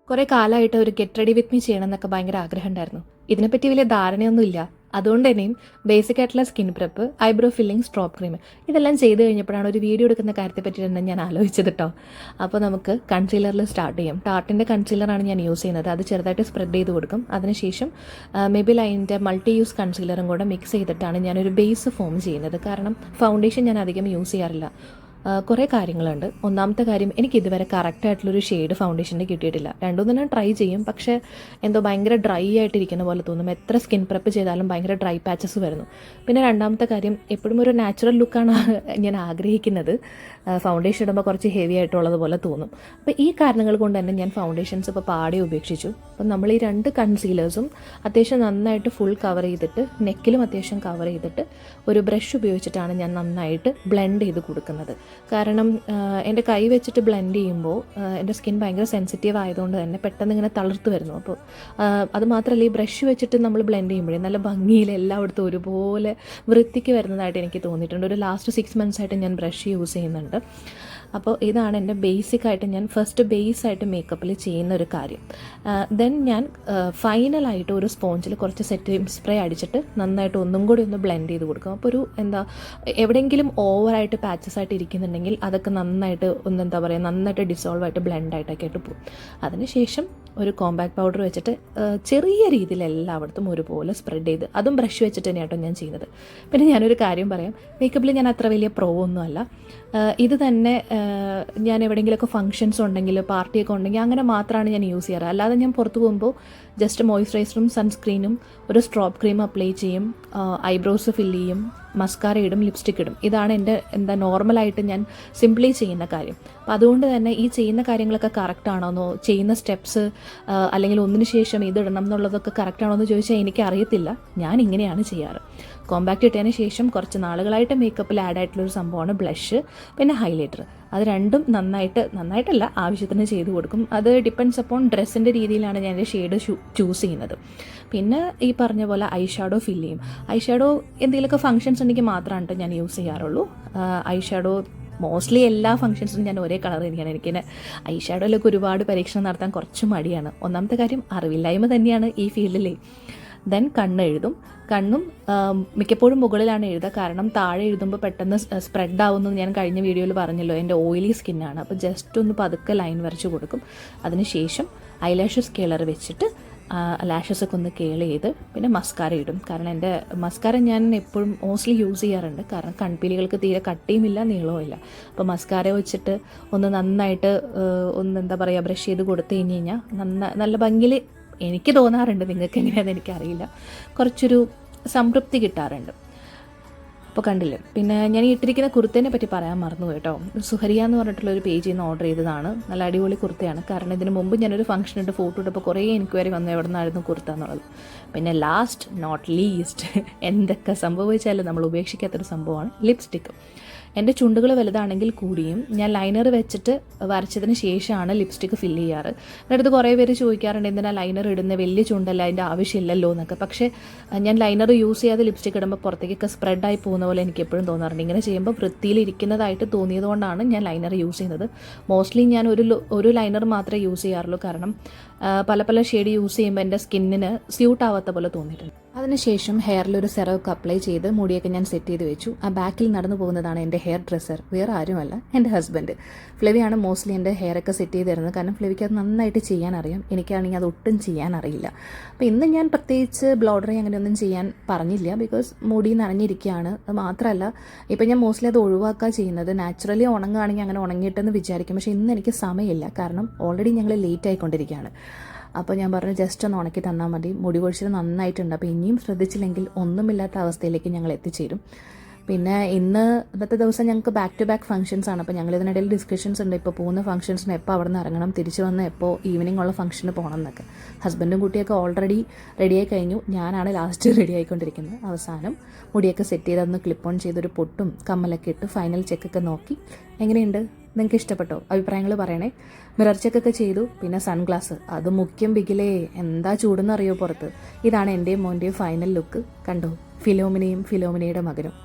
കുറേ കാലമായിട്ട് ഒരു ഗെറ്റ് റെഡി വിത്ത് മീ ചെയ്യണം എന്നൊക്കെ ഭയങ്കര ആഗ്രഹം ഉണ്ടായിരുന്നു. ഇതിനെപ്പറ്റി വലിയ ധാരണയൊന്നുമില്ല. അതുകൊണ്ട് തന്നെയും ബേസിക് ആയിട്ടുള്ള skin prep, eyebrow filling, strobe cream ഇതെല്ലാം ചെയ്ത് കഴിഞ്ഞപ്പോഴാണ് ഒരു വീഡിയോ എടുക്കുന്ന കാര്യത്തെ പറ്റി തന്നെ ഞാൻ ആലോചിച്ചത് കേട്ടോ. അപ്പോൾ നമുക്ക് കൺസീലറിൽ സ്റ്റാർട്ട് ചെയ്യാം. ടാർട്ടിൻ്റെ കൺസീലറാണ് ഞാൻ യൂസ് ചെയ്യുന്നത്. അത് ചെറുതായിട്ട് സ്പ്രെഡ് ചെയ്ത് കൊടുക്കും. അതിനുശേഷം മെബിലൈൻ്റെ മൾട്ടി യൂസ് കൺസീലറും കൂടെ മിക്സ് ചെയ്തിട്ടാണ് ഞാനൊരു ബേസ് ഫോം ചെയ്യുന്നത്. കാരണം ഫൗണ്ടേഷൻ ഞാൻ അധികം യൂസ് ചെയ്യാറില്ല. കുറേ കാര്യങ്ങളുണ്ട്. ഒന്നാമത്തെ കാര്യം, എനിക്ക് ഇതുവരെ കറക്റ്റായിട്ടുള്ളൊരു ഷെയ്ഡ് ഫൗണ്ടേഷൻ്റെ കിട്ടിയിട്ടില്ല. രണ്ടുമൂന്നെണ്ണം ട്രൈ ചെയ്യും, പക്ഷേ എന്തോ ഭയങ്കര ഡ്രൈ ആയിട്ടിരിക്കുന്ന പോലെ തോന്നും. എത്ര സ്കിൻ പ്രെപ്പ് ചെയ്താലും ഭയങ്കര ഡ്രൈ പാച്ചസ് വരുന്നു. പിന്നെ രണ്ടാമത്തെ കാര്യം, എപ്പോഴും ഒരു നാച്ചുറൽ ലുക്കാണ് ഞാൻ ആഗ്രഹിക്കുന്നത്. ഫൗണ്ടേഷൻ ഇടുമ്പോൾ കുറച്ച് ഹെവി ആയിട്ടുള്ളതുപോലെ തോന്നും. അപ്പോൾ ഈ കാരണങ്ങൾ കൊണ്ട് തന്നെ ഞാൻ ഫൗണ്ടേഷൻസ് ഇപ്പോൾ പാടെ ഉപേക്ഷിച്ചു. അപ്പം നമ്മൾ ഈ രണ്ട് കൺസീലേഴ്സും അത്യാവശ്യം നന്നായിട്ട് ഫുൾ കവർ ചെയ്തിട്ട്, നെക്കിലും അത്യാവശ്യം കവർ ചെയ്തിട്ട് ഒരു ബ്രഷ് ഉപയോഗിച്ചിട്ടാണ് ഞാൻ നന്നായിട്ട് ബ്ലെൻഡ് ചെയ്ത് കൊടുക്കുന്നത്. കാരണം എൻ്റെ കൈ വെച്ചിട്ട് ബ്ലെൻഡ് ചെയ്യുമ്പോൾ എൻ്റെ സ്കിൻ ഭയങ്കര സെൻസിറ്റീവ് ആയതുകൊണ്ട് തന്നെ പെട്ടെന്ന് ഇങ്ങനെ തളിർത്ത് വരുന്നു. അപ്പോൾ അത് മാത്രമല്ല, ഈ ബ്രഷ് വെച്ചിട്ട് നമ്മൾ ബ്ലെൻഡ് ചെയ്യുമ്പോഴേ നല്ല ഭംഗിയിൽ എല്ലായിടത്തും ഒരുപോലെ വൃത്തിക്ക് വരുന്നതായിട്ട് എനിക്ക് തോന്നിയിട്ടുണ്ട്. ഒരു ലാസ്റ്റ് 6 months ആയിട്ട് ഞാൻ ബ്രഷ് യൂസ് ചെയ്യുന്നുണ്ട്. അപ്പോൾ ഇതാണ് എൻ്റെ ബേസിക്കായിട്ട് ഞാൻ ഫസ്റ്റ് ബേസായിട്ട് മേക്കപ്പിൽ ചെയ്യുന്ന ഒരു കാര്യം. ദെൻ ഞാൻ ഫൈനലായിട്ട് ഒരു സ്പോഞ്ചിൽ കുറച്ച് സെറ്റിംഗ് സ്പ്രേ അടിച്ചിട്ട് നന്നായിട്ട് ഒന്നും കൂടി ഒന്ന് ബ്ലെൻഡ് ചെയ്ത് കൊടുക്കും. അപ്പോൾ ഒരു എവിടെയെങ്കിലും ഓവറായിട്ട് പാച്ചസ് ആയിട്ട് ഇരിക്കുന്നുണ്ടെങ്കിൽ അതൊക്കെ നന്നായിട്ട് നന്നായിട്ട് ഡിസോൾവ് ആയിട്ട് ബ്ലെൻഡായിട്ടൊക്കെ ആയിട്ട് പോകും. അതിനുശേഷം ഒരു കോമ്പാക്ട് പൗഡർ വെച്ചിട്ട് ചെറിയ രീതിയിൽ എല്ലായിടത്തും ഒരുപോലെ സ്പ്രെഡ് ചെയ്ത്, അതും ബ്രഷ് വെച്ചിട്ട് തന്നെയാട്ടോ ഞാൻ ചെയ്യുന്നത്. പിന്നെ ഞാനൊരു കാര്യം പറയാം, മേക്കപ്പിൽ ഞാൻ അത്ര വലിയ പ്രോ ഒന്നുമല്ല. ഇത് തന്നെ ഞാൻ എവിടെയെങ്കിലുമൊക്കെ ഫംഗ്ഷൻസ് ഉണ്ടെങ്കിൽ, പാർട്ടിയൊക്കെ ഉണ്ടെങ്കിൽ അങ്ങനെ മാത്രമാണ് ഞാൻ യൂസ് ചെയ്യാറ്. അല്ലാതെ ഞാൻ പുറത്ത് പോകുമ്പോൾ ജസ്റ്റ് മോയ്സ്ചറൈസറും സൺസ്ക്രീനും ഒരു സ്ട്രോപ്പ് ക്രീം അപ്ലൈ ചെയ്യും, ഐബ്രോസ് ഫില്ല് ചെയ്യും, മസ്കാര ഇടും, ലിപ്സ്റ്റിക് ഇടും. ഇതാണ് എൻ്റെ നോർമലായിട്ട് ഞാൻ സിംപ്ലി ചെയ്യുന്ന കാര്യം. അപ്പോൾ അതുകൊണ്ട് തന്നെ ഈ ചെയ്യുന്ന കാര്യങ്ങളൊക്കെ കറക്റ്റ് ആണോന്നോ, ചെയ്യുന്ന സ്റ്റെപ്സ് അല്ലെങ്കിൽ ഒന്നിനു ശേഷം ഇതിടണം എന്നുള്ളതൊക്കെ കറക്റ്റ് ആണോ എന്ന് ചോദിച്ചാൽ എനിക്ക് അറിയത്തില്ല. ഞാൻ ഇങ്ങനെയാണ് ചെയ്യാറ്. കോമ്പാക്റ്റ് ഇട്ടതിന് ശേഷം കുറച്ച് നാളുകളായിട്ട് മേക്കപ്പിൽ ആഡ് ആയിട്ടുള്ളൊരു സംഭവമാണ് ബ്ലഷ്, പിന്നെ ഹൈലൈറ്റർ. അത് രണ്ടും നന്നായിട്ടല്ല, ആവശ്യത്തിന് ചെയ്ത് കൊടുക്കും. അത് ഡിപ്പെൻഡ്സ് അപ്പോൺ ഡ്രസ്സിൻ്റെ രീതിയിലാണ് ഞാൻ എൻ്റെ ഷെയ്ഡ് ചൂസ് ചെയ്യുന്നത്. പിന്നെ ഈ പറഞ്ഞ പോലെ ഐ ഷാഡോ ഫില്ല് ചെയ്യും. ഐ ഷാഡോ എന്തെങ്കിലുമൊക്കെ ഫംഗ്ഷൻസ് ഉണ്ടെങ്കിൽ മാത്രമാണ് ഞാൻ യൂസ് ചെയ്യാറുള്ളൂ. ഐ ഷാഡോ മോസ്റ്റ്ലി എല്ലാ ഫംഗ്ഷൻസിനും ഞാൻ ഒരേ കളർ തന്നെയാണ്. എനിക്കിങ്ങനെ ഐ ഷാഡോയിലൊക്കെ ഒരുപാട് പരീക്ഷണം നടത്താൻ കുറച്ച് മടിയാണ്. ഒന്നാമത്തെ കാര്യം അറിവില്ലായ്മ തന്നെയാണ് ഈ ഫീൽഡിലെ. ദെൻ കണ്ണ് എഴുതും. കണ്ണും മിക്കപ്പോഴും മുകളിലാണ് എഴുതുക. കാരണം താഴെ എഴുതുമ്പോൾ പെട്ടെന്ന് സ്പ്രെഡ് ആവുമെന്ന് ഞാൻ കഴിഞ്ഞ വീഡിയോയിൽ പറഞ്ഞല്ലോ. എൻ്റെ ഓയിലി സ്കിന്നാണ്. അപ്പോൾ ജസ്റ്റ് ഒന്ന് പതുക്കെ ലൈൻ വരച്ച് കൊടുക്കും. അതിനുശേഷം ഐലാഷസ് കേളർ വെച്ചിട്ട് ലാഷസൊക്കെ ഒന്ന് കേൾ ചെയ്ത് പിന്നെ മസ്കാര ഇടും. കാരണം എൻ്റെ മസ്കാര ഞാൻ എപ്പോഴും മോസ്റ്റ്ലി യൂസ് ചെയ്യാറുണ്ട്. കാരണം കൺപീലികൾക്ക് തീരെ കട്ടിയുമില്ല, നീളവും ഇല്ല. അപ്പോൾ മസ്കാര വെച്ചിട്ട് ഒന്ന് നന്നായിട്ട് ബ്രഷ് ചെയ്ത് കൊടുത്തു കഴിഞ്ഞ് കഴിഞ്ഞാൽ നല്ല ഭംഗിയിൽ എനിക്ക് തോന്നാറുണ്ട്. നിങ്ങൾക്ക് എങ്ങനെയാണെന്ന് എനിക്കറിയില്ല, കുറച്ചൊരു സംതൃപ്തി കിട്ടാറുണ്ട്. അപ്പോൾ കണ്ടില്ലേ. പിന്നെ ഞാൻ ഇട്ടിരിക്കുന്ന കുർത്തേനെ പറ്റി പറയാൻ മറന്നു കേട്ടോ. സുഹരിയ എന്ന് പറഞ്ഞിട്ടുള്ള ഒരു പേജിൽ നിന്ന് ഓർഡർ ചെയ്തതാണ്. നല്ല അടിപൊളി കുർത്തയാണ്. കാരണം ഇതിന് മുമ്പ് ഞാനൊരു ഫംഗ്ഷൻ ഇട്ട് ഫോട്ടോ ഇട്ടപ്പോൾ കുറേ എൻക്വയറി വന്നു എവിടെ നിന്നായിരുന്നു കുർത്ത എന്നുള്ളത്. പിന്നെ ലാസ്റ്റ് നോട്ട് ലീസ്റ്റ്, എന്തൊക്കെ സംഭവിച്ചാലും നമ്മൾ ഉപേക്ഷിക്കാത്തൊരു സംഭവമാണ് ലിപ്സ്റ്റിക്ക്. എൻ്റെ ചുണ്ടുകൾ വലുതാണെങ്കിൽ കൂടിയും ഞാൻ ലൈനർ വെച്ചിട്ട് വരച്ചതിന് ശേഷമാണ് ലിപ്സ്റ്റിക്ക് ഫില്ല് ചെയ്യാറ്. എൻ്റെ അടുത്ത് കുറേ പേര് ചോദിക്കാറുണ്ട്, എന്തിനാ ലൈനർ ഇടുന്ന, വലിയ ചുണ്ടല്ല, അതിൻ്റെ ആവശ്യമില്ലല്ലോ എന്നൊക്കെ. പക്ഷേ ഞാൻ ലൈനർ യൂസ് ചെയ്യാതെ ലിപ്സ്റ്റിക്ക് ഇടുമ്പോൾ പുറത്തേക്കൊക്കെ സ്പ്രെഡായി പോകുന്ന പോലെ എനിക്ക് എപ്പോഴും തോന്നാറുണ്ട്. ഇങ്ങനെ ചെയ്യുമ്പോൾ വൃത്തിയിലിരിക്കുന്നതായിട്ട് തോന്നിയതുകൊണ്ടാണ് ഞാൻ ലൈനർ യൂസ് ചെയ്യുന്നത്. മോസ്റ്റ്ലി ഞാൻ ഒരു ലൈനർ മാത്രമേ യൂസ് ചെയ്യാറുള്ളൂ. കാരണം പല ഷെയ്ഡ് യൂസ് ചെയ്യുമ്പോൾ എൻ്റെ സ്കിന്നിന് സ്യൂട്ട് ആവാത്ത പോലെ തോന്നിയിട്ടുണ്ട്. അതിനുശേഷം ഹെയറിൽ ഒരു സെറമൊക്കെ അപ്ലൈ ചെയ്ത് മുടിയൊക്കെ ഞാൻ സെറ്റ് ചെയ്ത് വെച്ചു. ആ ബാക്കിൽ നടന്നു പോകുന്നതാണ് എൻ്റെ ഹെയർ ഡ്രസ്സർ. വേറെ ആരുമല്ല, എൻ്റെ ഹസ്ബൻഡ്. ഫ്ലെവിയാണ് മോസ്റ്റ്ലി എൻ്റെ ഹെയറൊക്കെ സെറ്റ് ചെയ്ത് തരുന്നത്. കാരണം ഫ്ലെവിക്ക് അത് നന്നായിട്ട് ചെയ്യാൻ അറിയാം. എനിക്കാണെങ്കിൽ അത് ഒട്ടും ചെയ്യാൻ അറിയില്ല. അപ്പോൾ ഇന്ന് ഞാൻ പ്രത്യേകിച്ച് ബ്ലോഡറി അങ്ങനെയൊന്നും ചെയ്യാൻ പറഞ്ഞില്ല. ബിക്കോസ് മുടി നനഞ്ഞിരിക്കുകയാണ്. അത് മാത്രമല്ല, ഇപ്പം ഞാൻ മോസ്റ്റ്ലി അത് ഒഴിവാക്കുക ചെയ്യുന്നത്. നാച്ചുറലി ഉണങ്ങുകയാണെങ്കിൽ അങ്ങനെ ഉണങ്ങിയിട്ടെന്ന് വിചാരിക്കും. പക്ഷേ ഇന്ന് എനിക്ക് സമയമില്ല. കാരണം ഓൾറെഡി ഞങ്ങൾ ലേറ്റ് ആയിക്കൊണ്ടിരിക്കുകയാണ്. അപ്പോൾ ഞാൻ പറഞ്ഞു, ജസ്റ്റ് ഒന്ന് ഉണക്കി തന്നാൽ മതി. മുടി കൊഴിച്ചിൽ നന്നായിട്ടുണ്ട്. അപ്പോൾ ഇനിയും ശ്രദ്ധിച്ചില്ലെങ്കിൽ ഒന്നുമില്ലാത്ത അവസ്ഥയിലേക്ക് ഞങ്ങൾ എത്തിച്ചേരും. പിന്നെ ഇന്നത്തെ ദിവസം ഞങ്ങൾക്ക് ബാക്ക് ടു ബാക്ക് ഫംഗ്ഷൻസ് ആണ്. അപ്പോൾ ഞങ്ങൾ ഇതിനിടയിൽ ഡിസ്കഷൻസ് ഉണ്ട്. ഇപ്പോൾ പോകുന്ന ഫംഗ്ഷൻസിന് എപ്പോൾ അവിടെ നിന്ന് ഇറങ്ങണം, തിരിച്ച് വന്ന് എപ്പോൾ ഈവനിങ് ഉള്ള ഫംഗ്ഷന് പോകണം എന്നൊക്കെ. ഹസ്ബൻഡും കുട്ടിയൊക്കെ ഓൾറെഡി റെഡിയായി കഴിഞ്ഞു. ഞാനാണ് ലാസ്റ്റ് റെഡി ആയിക്കൊണ്ടിരിക്കുന്നത്. അവസാനം മുടിയൊക്കെ സെറ്റ് ചെയ്ത് അതൊന്ന് ക്ലിപ്പ് ഓൺ ചെയ്തൊരു പൊട്ടും കമ്മലൊക്കെ ഇട്ട് ഫൈനൽ ചെക്കൊക്കെ നോക്കി. എങ്ങനെയുണ്ട്, നിങ്ങൾക്ക് ഇഷ്ടപ്പെട്ടോ? അഭിപ്രായങ്ങൾ പറയണേ. മിറർ ചെക്കൊക്കെ ചെയ്തു. പിന്നെ സൺഗ്ലാസ്, അത് മുഖ്യം ബിഗിലേ. എന്താ ചൂടെന്ന് അറിയോ പുറത്ത്. ഇതാണ് എൻ്റെയും മോൻ്റെയും ഫൈനൽ ലുക്ക്. കണ്ടോ, ഫിലോമിനയും ഫിലോമിനയുടെ മകനും.